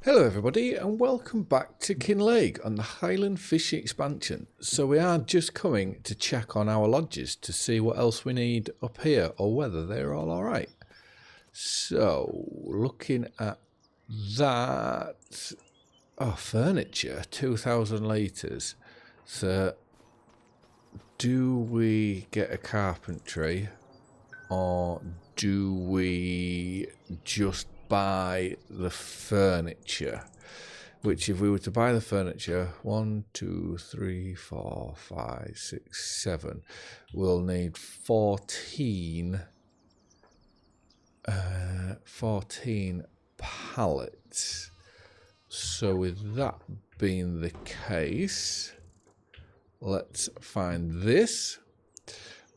Hello everybody and welcome back to Kinlaig on the Highland Fishing Expansion. So we are just coming to check on our lodges to see what else we need up here or whether they're all alright. So looking at that, furniture, 2,000 litres. So do we get a carpentry or do we just buy the furniture? Which if we were to buy the furniture, 1, 2, 3, 4, 5, 6, 7, we'll need 14 pallets. So with that being the case, let's find this.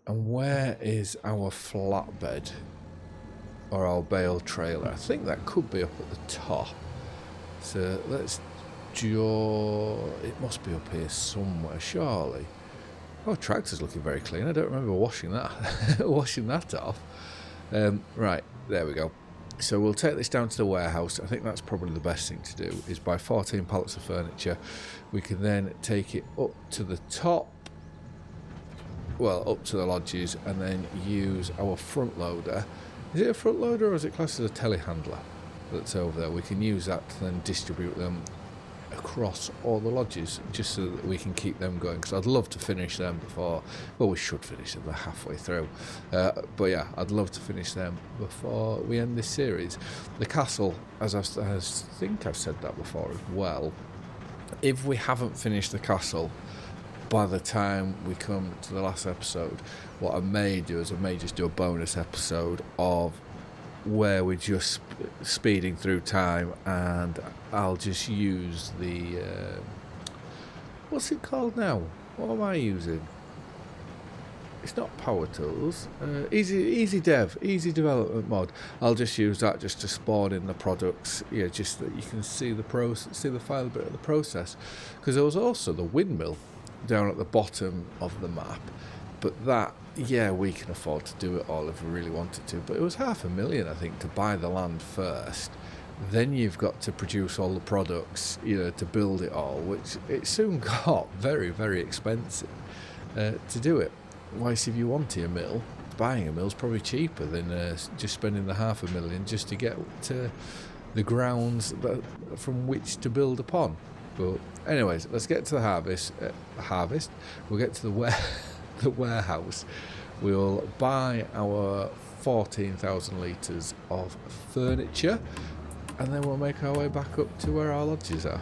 And where is our flatbed or our bale trailer? I think that could be up at the top. So let's it must be up here somewhere, surely. Oh, tractor's looking very clean. I don't remember washing that washing that off. Right, there we go. So we'll take this down to the warehouse. I think that's probably the best thing to do, is buy 14 pallets of furniture. We can then take it up to the top, well, up to the lodges, and then use our front loader. Is it a front loader or is it classed as a telehandler that's over there? We can use that to then distribute them across all the lodges, just so that we can keep them going, because I'd love to finish them before, well, we should finish them, they're halfway through, but yeah, I'd love to finish them before we end this series. The castle, as I think I've said that before as well, if we haven't finished the castle by the time we come to the last episode, what I may do is I may just do a bonus episode of where we're just speeding through time, and I'll just use the what's it called now? What am I using? It's not Power Tools. Easy Development mod. I'll just use that just to spawn in the products. Yeah, just that you can see the final bit of the process. Because there was also the windmill down at the bottom of the map, but that, yeah, we can afford to do it all if we really wanted to, but it was $500,000, I think, to buy the land first. Then you've got to produce all the products, to build it all, which it soon got very, very expensive to do it. Whilst if you wanted a mill, buying a mill is probably cheaper than just spending the $500,000 just to get to the grounds from which to build upon. But anyways, let's get to the harvest. We'll get to the warehouse. We'll buy our 14,000 litres of furniture, and then we'll make our way back up to where our lodges are.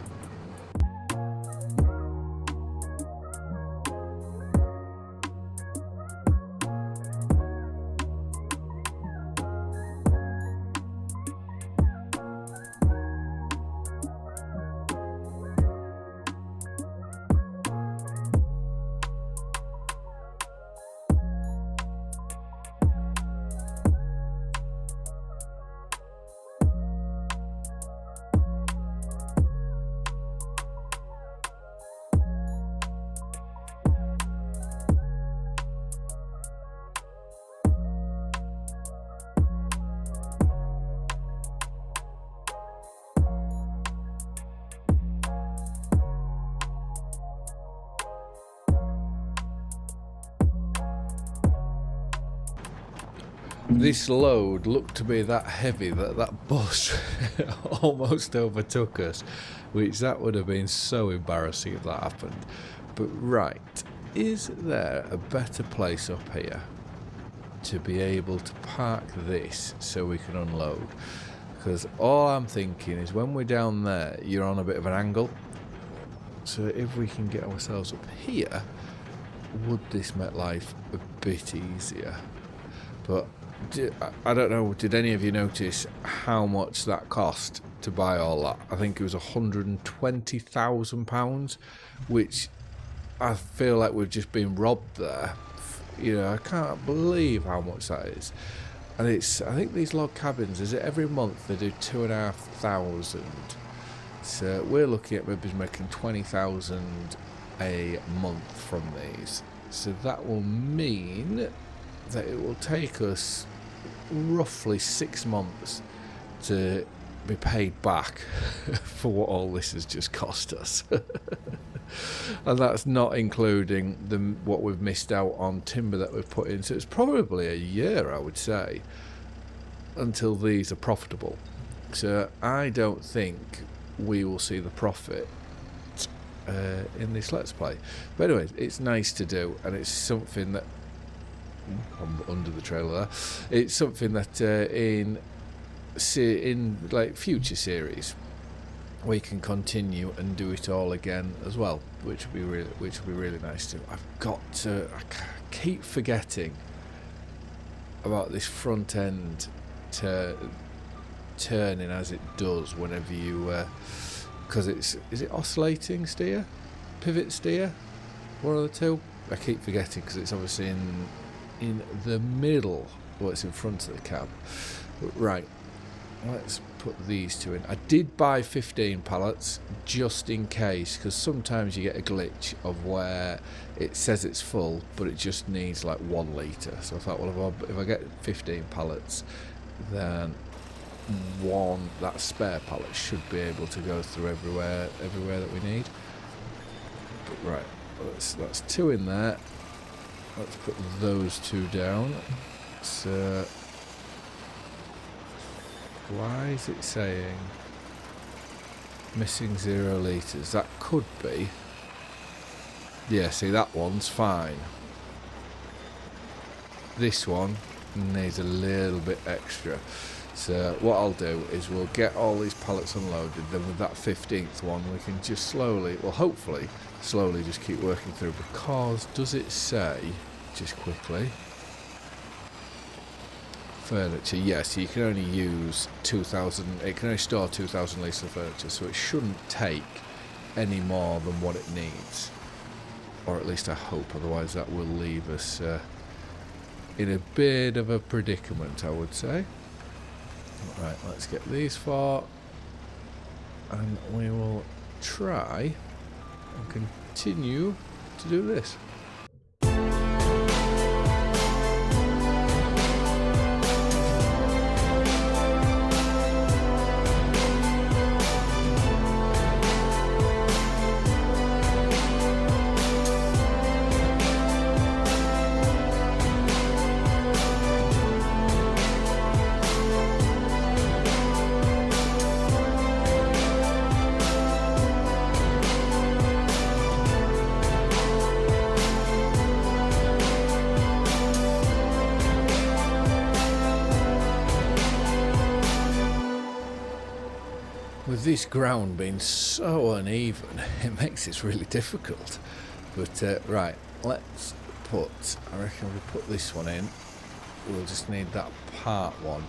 This load looked to be that heavy that bus almost overtook us, which that would have been so embarrassing if that happened. But right, is there a better place up here to be able to park this so we can unload? Because all I'm thinking is when we're down there, you're on a bit of an angle. So if we can get ourselves up here, would this make life a bit easier? But I don't know, did any of you notice how much that cost to buy all that? I think it was £120,000, which I feel like we've just been robbed there. I can't believe how much that is. And I think these log cabins, is it every month they do 2,500? So we're looking at maybe making 20,000 a month from these. So that will mean that it will take us roughly 6 months to be paid back for what all this has just cost us. And that's not including what we've missed out on timber that we've put in. So it's probably a year, I would say, until these are profitable. So I don't think we will see the profit in this Let's Play. But anyway, it's nice to do, and it's something that I'm under the trailer there. It's something that in like future series we can continue and do it all again as well, which would be really nice to. I keep forgetting about this front end turning as it does whenever you because is it oscillating steer, pivot steer, one of the two. I keep forgetting because it's obviously in the middle, well, it's in front of the cab. Right, let's put these two in. I did buy 15 pallets just in case, because sometimes you get a glitch of where it says it's full but it just needs like 1 litre. So I thought, well, if I get 15 pallets, then that spare pallet should be able to go through everywhere that we need. But right, that's 2 in there. Let's put those 2 down. So why is it saying missing 0 litres? That could be. Yeah, see, that one's fine. This one needs a little bit extra. So what I'll do is we'll get all these pallets unloaded, then with that 15th one we can just slowly, well, hopefully slowly just keep working through. Because does it say, just quickly, furniture? Yes, you can only use 2,000, it can only store 2,000 litres of furniture, so it shouldn't take any more than what it needs, or at least I hope, otherwise that will leave us in a bit of a predicament, I would say. Right, let's get these 4, and we will try and continue to do this. With this ground being so uneven, it makes it really difficult. But right, let's put, I reckon we put this one in. We'll just need that part one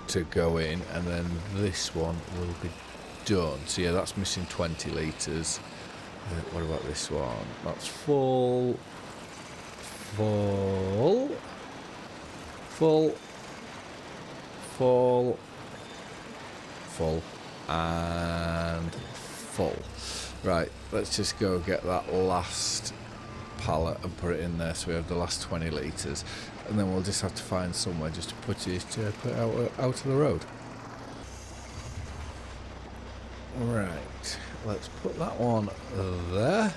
to go in, and then this one will be done. So yeah, that's missing 20 litres. What about this one? That's full, full, full, full, full, and full. Right, let's just go get that last pallet and put it in there so we have the last 20 litres, and then we'll just have to find somewhere just to put it out of the road. Right, let's put that one there.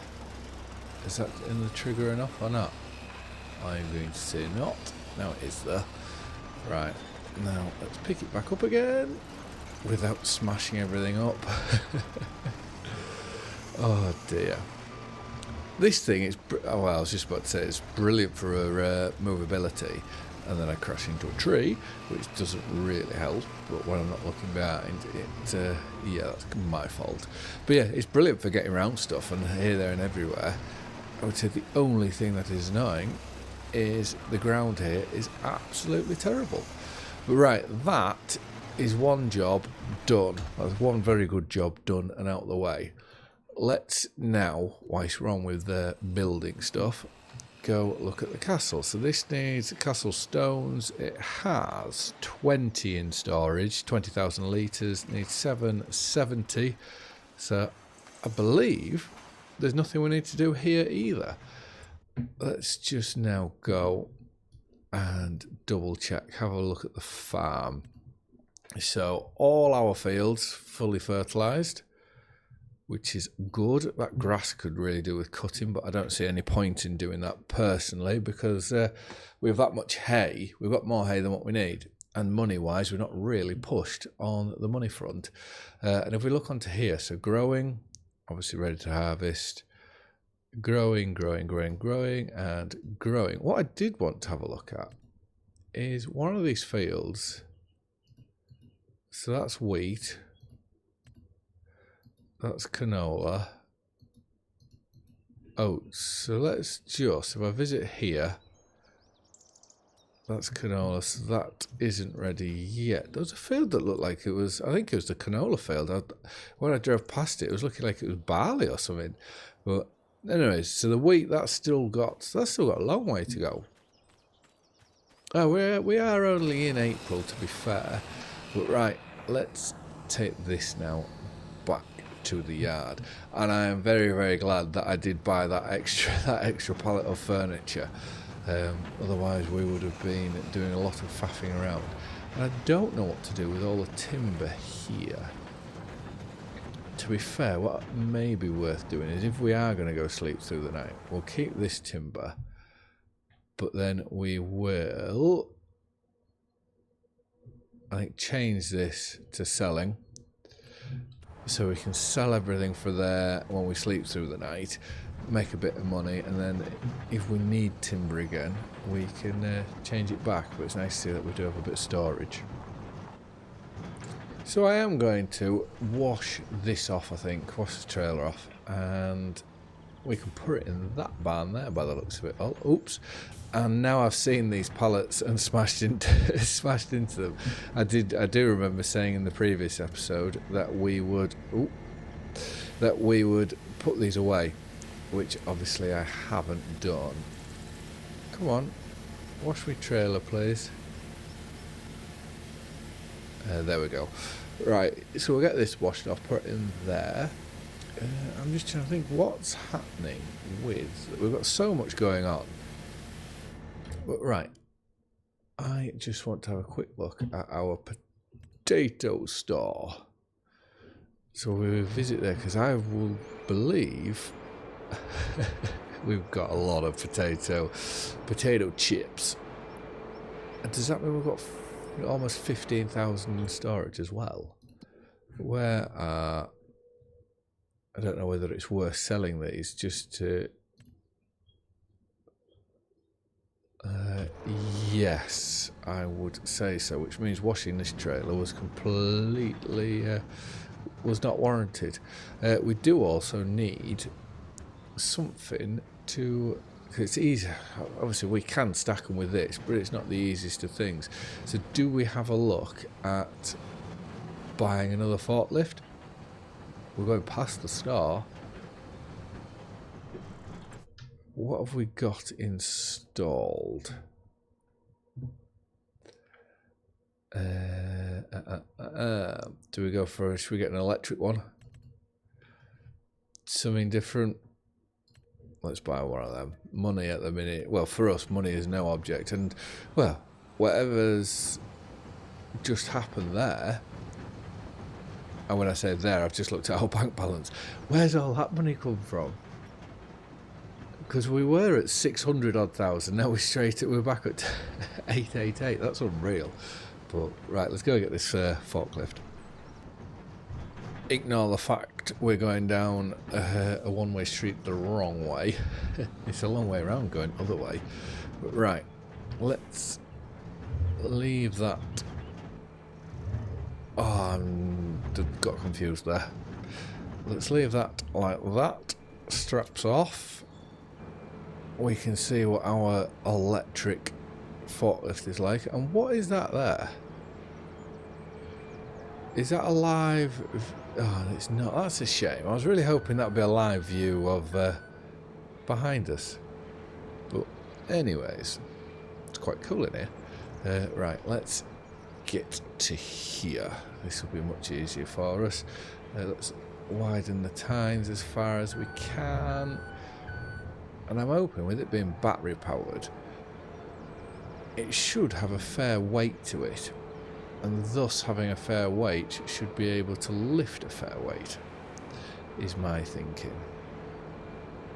Is that in the trigger enough or not? I'm going to say not. Now it is there. Right, now let's pick it back up again without smashing everything up. Oh dear. This thing is, well, I was just about to say it's brilliant for movability, and then I crash into a tree, which doesn't really help, but when I'm not looking behind, yeah, that's my fault. But yeah, it's brilliant for getting around stuff and here, there and everywhere. I would say the only thing that is annoying is the ground here is absolutely terrible. But right, that is one job done. That's one very good job done and out of the way. Let's now, whilst we're on with the building stuff, go look at the castle. So this needs castle stones. It has 20 in storage, 20,000 litres, needs 770. So I believe there's nothing we need to do here either. Let's just now go and double check, have a look at the farm. So all our fields fully fertilised, which is good. That grass could really do with cutting, but I don't see any point in doing that personally, because we have that much hay. We've got more hay than what we need, and money-wise, we're not really pushed on the money front. And if we look onto here, so growing, obviously ready to harvest, growing, and growing. What I did want to have a look at is one of these fields. So that's wheat. That's canola. Oats. So let's just, if I visit here, that's canola, so that isn't ready yet. There was a field that looked like it was, I think it was the canola field. When I drove past it, it was looking like it was barley or something. But anyways, so the wheat, that's still got a long way to go. Oh, we are only in April, to be fair. But right, let's take this now back to the yard. And I am very, very glad that I did buy that extra pallet of furniture. Otherwise we would have been doing a lot of faffing around. And I don't know what to do with all the timber here. To be fair, what may be worth doing is, if we are going to go sleep through the night, we'll keep this timber, but then we will, I think, change this to selling, so we can sell everything for there when we sleep through the night, make a bit of money, and then if we need timber again, we can change it back. But it's nice to see that we do have a bit of storage. So I am going to wash this off, I think, wash the trailer off, and we can put it in that barn there by the looks of it. Oh, oops. And now I've seen these pallets and smashed into them. I do remember saying in the previous episode that we would put these away, which obviously I haven't done. Come on, wash me trailer, please. There we go. Right, so we'll get this washed off, put it in there. I'm just trying to think what's happening with... We've got so much going on. But right, I just want to have a quick look at our potato store. So we will visit there, because I will believe we've got a lot of potato chips. And does that mean we've got almost 15,000 in storage as well? Where are... I don't know whether it's worth selling these just to... yes, I would say so, which means washing this trailer was completely... was not warranted. We do also need something to... It's easy. Obviously, we can stack them with this, but it's not the easiest of things. So do we have a look at buying another forklift? We're going past the store. What have we got installed? Do we go for... Should we get an electric one? Something different? Let's buy one of them. Money at the minute... Well, for us, money is no object. And, well, whatever's just happened there... And when I say there, I've just looked at our bank balance. Where's all that money come from? Because we were at 600 odd thousand. Now we're back at 888. That's unreal. But right, let's go get this forklift. Ignore the fact we're going down a one-way street the wrong way. It's a long way around going other way. But right, let's leave that. Oh, I got confused there. Let's leave that like that. Straps off. We can see what our electric forklift is like. And what is that there? Is that a live... Oh, it's not. That's a shame. I was really hoping that would be a live view of behind us. But anyways, it's quite cool in here. Right, let's get to here. This will be much easier for us. Let's widen the tines as far as we can. And I'm hoping with it being battery powered, it should have a fair weight to it. and thus having a fair weight should be able to lift a fair weight, is my thinking.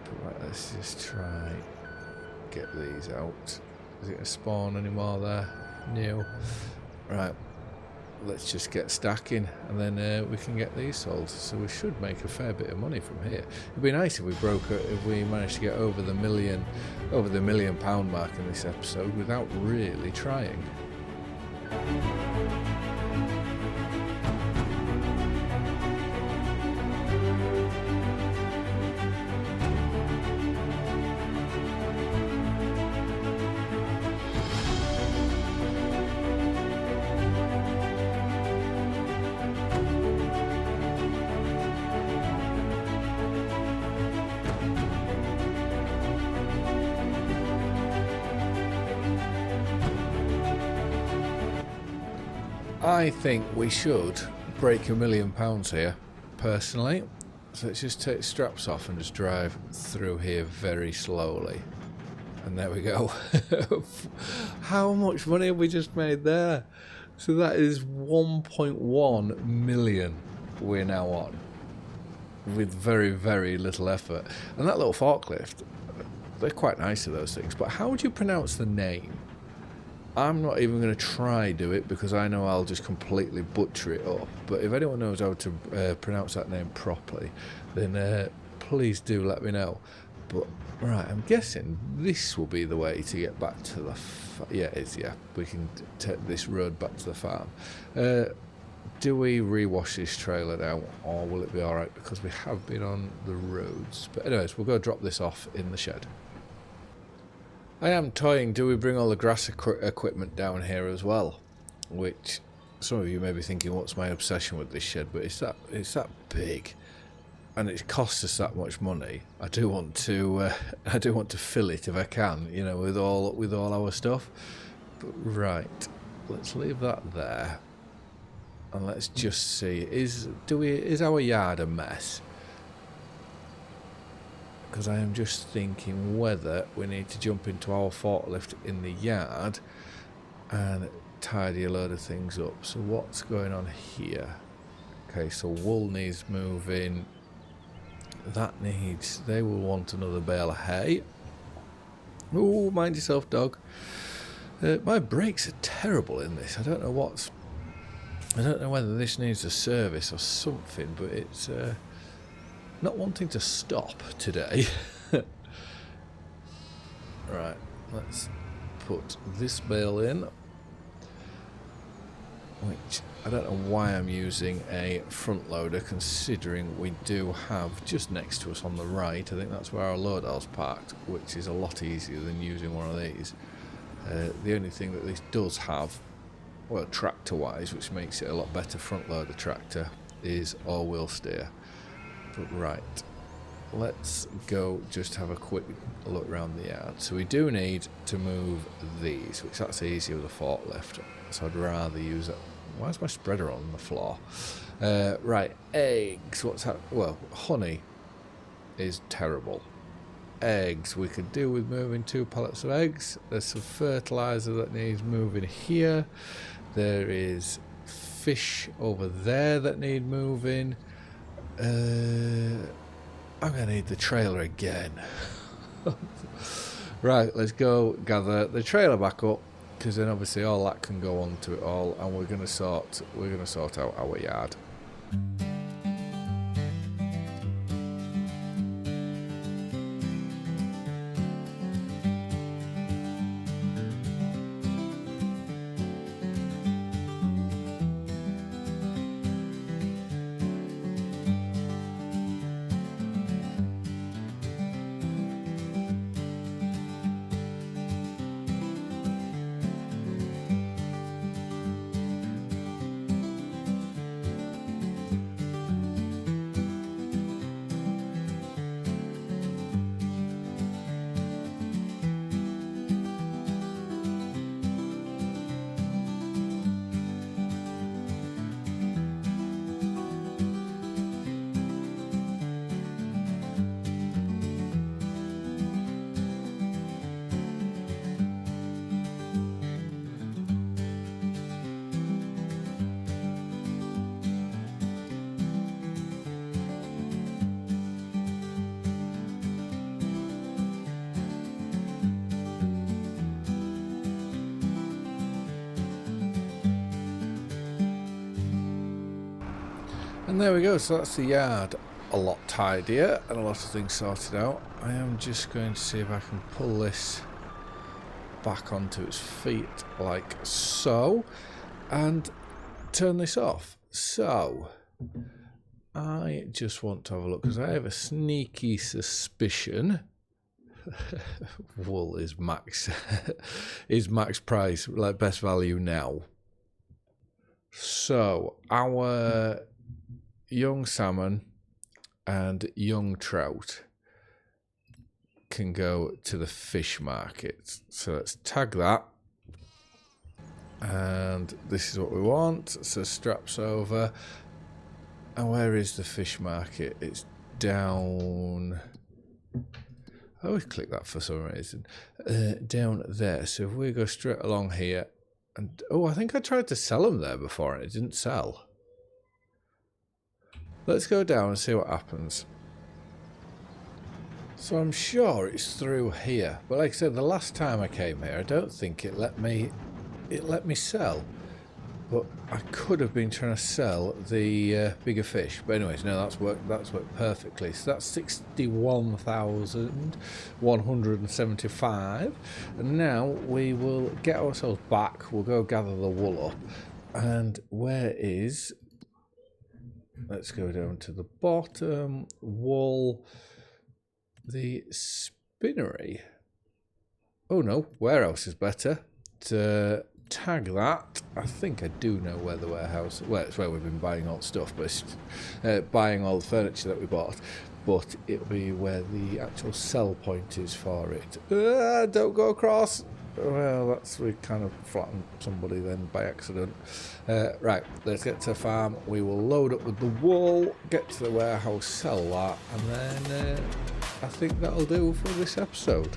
But right, let's just try get these out. Is it going to spawn anymore there? No. Right, let's just get stacking, and then we can get these sold. So we should make a fair bit of money from here. It'd be nice if we managed to get over the £1 million mark in this episode without really trying. I think we should break £1 million here, personally. So let's just take straps off and just drive through here very slowly. And there we go. How much money have we just made there? So that is 1.1 million we're now on, with very, very little effort. And that little forklift, they're quite nice to those things. But how would you pronounce the name? I'm not even going to try do it because I know I'll just completely butcher it up. But if anyone knows how to pronounce that name properly, then please do let me know. But right, I'm guessing this will be the way to get back to the yeah, it is, yeah. We can take this road back to the farm. Do we rewash this trailer now, or will it be alright because we have been on the roads? But anyways, we'll go drop this off in the shed. I am toying, do we bring all the grass equipment down here as well? Which some of you may be thinking, what's my obsession with this shed? But it's that big, and it costs us that much money. I do want to fill it if I can, you know, with all our stuff. But right, let's leave that there, and let's just see, is our yard a mess? Because I am just thinking whether we need to jump into our forklift in the yard and tidy a load of things up. So what's going on here? Okay, so wool needs moving. They will want another bale of hay. Oh, mind yourself, dog. My brakes are terrible in this. I don't know whether this needs a service or something, but it's not wanting to stop today. Right, let's put this bale in, which I don't know why I'm using a front loader, considering we do have just next to us on the right, I think that's where our load house parked, which is a lot easier than using one of these. The only thing that this does have, well, tractor wise, which makes it a lot better front loader tractor, is all-wheel steer. But right, let's go just have a quick look around the yard. So we do need to move these, which that's easier with a forklift, so I'd rather use it. Why is my spreader on the floor? Right, eggs, what's that? Well, honey is terrible. Eggs, we could do with moving 2 pallets of eggs. There's some fertilizer that needs moving here. There is fish over there that need moving. I'm going to need the trailer again. Right, let's go gather the trailer back up, because then obviously all that can go onto it all, and we're going to sort out our yard. And there we go, so that's the yard a lot tidier and a lot of things sorted out. I am just going to see if I can pull this back onto its feet like so and turn this off. So I just want to have a look because I have a sneaky suspicion wool is max price, like best value now. So our young salmon and young trout can go to the fish market. So let's tag that. And this is what we want. So straps over. And where is the fish market? It's down. I always click that for some reason. Down there. So if we go straight along here. And oh, I think I tried to sell them there before and it didn't sell. Let's go down and see what happens. So I'm sure it's through here, but like I said, the last time I came here, I don't think it let me sell. But I could have been trying to sell the bigger fish. But anyways, no, that's worked perfectly. So that's 61,175. And now we will get ourselves back. We'll go gather the wool up. And where is? Let's go down to the bottom. Wool. The spinnery. Oh no, warehouse is better. To tag that. I think I do know where the warehouse. Well, it's where we've been buying all the stuff, but it's buying all the furniture that we bought. But it'll be where the actual sell point is for it. Don't go across. Well, we kind of flattened somebody then by accident. Right, let's get to the farm. We will load up with the wool, get to the warehouse, sell that, and then I think that'll do for this episode.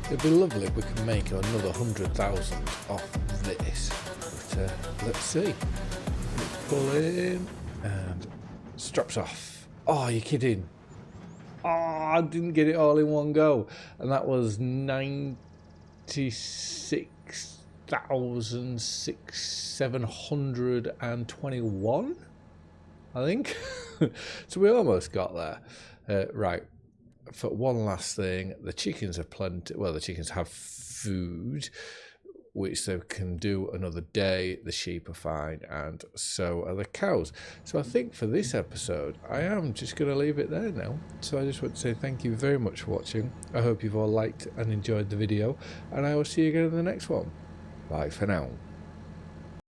It'd be lovely if we could make another 100,000 off this. But let's see. Pull in and straps off. Oh, you're kidding. Oh, I didn't get it all in one go. And that was 96,721, I think. So we almost got there. Right. For one last thing, the chickens are plenty. Well, the chickens have food, which they can do another day. The sheep are fine, and so are the cows. So I think for this episode, I am just going to leave it there now. So I just want to say thank you very much for watching. I hope you've all liked and enjoyed the video, and I will see you again in the next one. Bye for now.